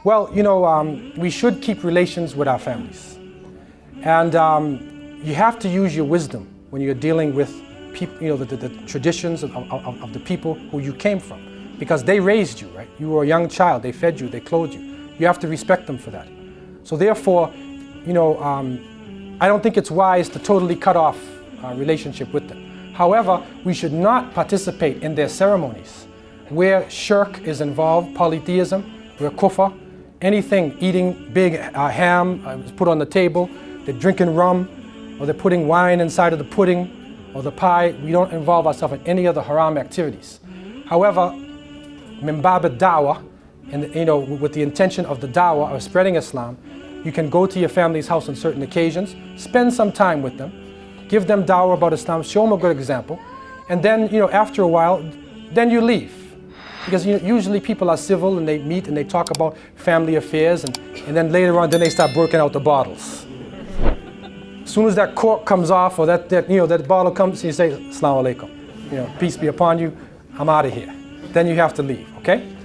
Well, we should keep relations with our families. And you have to use your wisdom when you're dealing with people, the traditions of the people who you came from. Because they raised you, right? You were a young child, they fed you, they clothed you. You have to respect them for that. So therefore, I don't think it's wise to totally cut off our relationship with them. However, we should not participate in their ceremonies where shirk is involved, polytheism, where kufr, anything, eating big ham is put on the table, they're drinking rum, or they're putting wine inside of the pudding or the pie. We don't involve ourselves in any of the haram activities. However, min bab ad-da'wah, and with the intention of the da'wah of spreading Islam, you can go to your family's house on certain occasions, spend some time with them, give them da'wah about Islam, show them a good example, and then after a while, then you leave. Because usually people are civil and they meet and they talk about family affairs, and then later on, then they start breaking out the bottles. As soon as that cork comes off, or that bottle comes, you say, Assalamu alaikum, peace be upon you, I'm out of here. Then you have to leave, okay?